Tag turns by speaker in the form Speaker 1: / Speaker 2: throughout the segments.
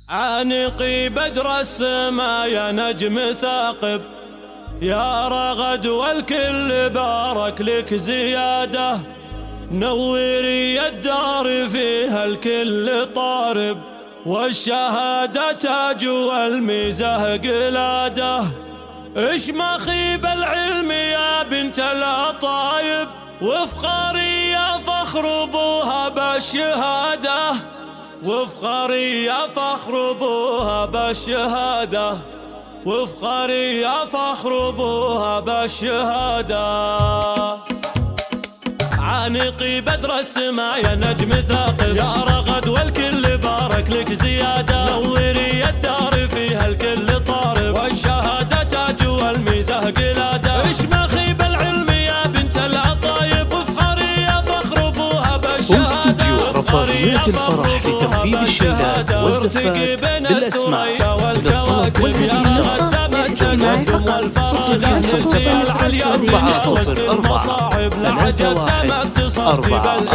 Speaker 1: عانقي بدر السما يا نجم ثاقب، يا رغد والكل بارك لك زيادة، نوري الدار فيها الكل طارب، والشهادة تاج والميزة قلادة. اشمخي بالعلم يا بنت الأطايب، وافخري يا فخر ابوها بالشهادة، وافخري يا فخر ابوها بالشهادة، وافخري يا فخر ابوها بالشهادة. عانقي بدر السما يا نجم ثاقب، يا رغد والكل بارك لك زيادة، نوري الدار فيها الكل طارب، والشهادة تاج والميزة قلادة. اشمخي بالعلم يا بنت العطايب، وافخري يا فخر ابوها بالشهادة.
Speaker 2: استوديو رفاهيات الفرح لتنفيذ الشيلات والزفات بالأسماء للطلب والاستفسار. تواصل 057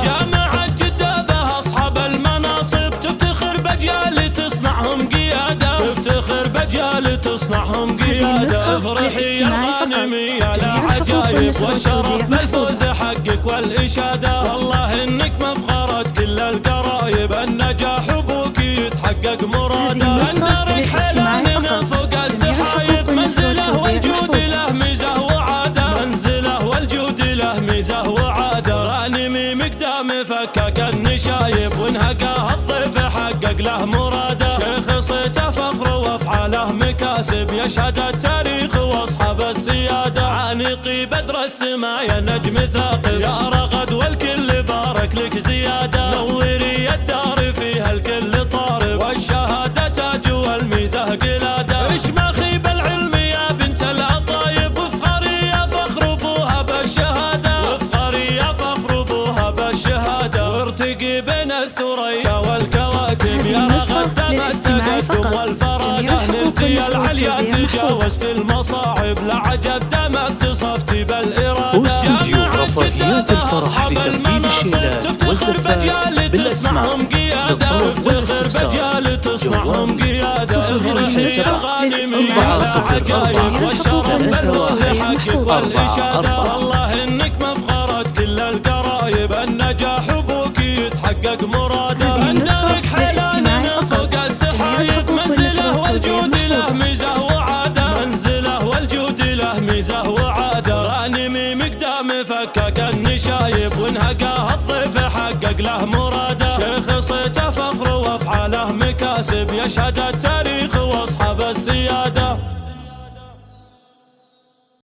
Speaker 1: جامعة جدة بها أصحاب المناصب، تفتخر بأجيال تصنعهم قيادة، تفتخر بأجيال تصنعهم قيادة. افرحي يا غانمي يا العجايب، والشرف بالفوز حقك والإشادة. والله إنك مفخرة كل القرايب، النجاح أبوك يتحقق مراده. اندرك حلال من فوق السحايب، منزله والجود له ميزة وعادة، منزله والجود له ميزة وعادة. غانمي مقدام فكك النشايب، وانهقاه الضيف حقق له مراده. شيخ صيته فخر وافعاله مكاسب، يشهد التاريخ واصحاب السيادة. عانقي بدر السما يا نجم ثاقب، يا رغد والكل بارك لك زيادة، نوري الدار فيها الكل طارب، والشهادة تاج والميزة قلادة. اشمخي بالعلم يا بنت العطايب، وافخري يا فخر ابوها بالشهادة، وافخري يا فخر ابوها بالشهادة. وارتقي بين الثريا والكواكب، يا رغد دم التقدم والفرادة، نلتي العليا تجاوزت المصاعب، لعجب دم اتصفتي بالإرادة.
Speaker 2: استوديو رفاهيات الفرح لتنفيذ الشيلات والزفات بالأسماء للطلب والاستفسار.
Speaker 1: تصنعهم قيادة. افرحي يا غانمي يا
Speaker 2: 057
Speaker 1: العجايب، والشرف بالفوز حقك والإشادة. والله إنك مفخرة كل القرايب، النجاح أبوك يتحقق مراده. اندرك حلال من فوق السحايب، منزله والجود له ميزة وعادة، منزله والجود له ميزة وعادة. غانمي مقدام فكك النشايب، وانهقاه الضيف حقق له مراده. شيخ صيته فخر وافعاله مكاسب، يشهد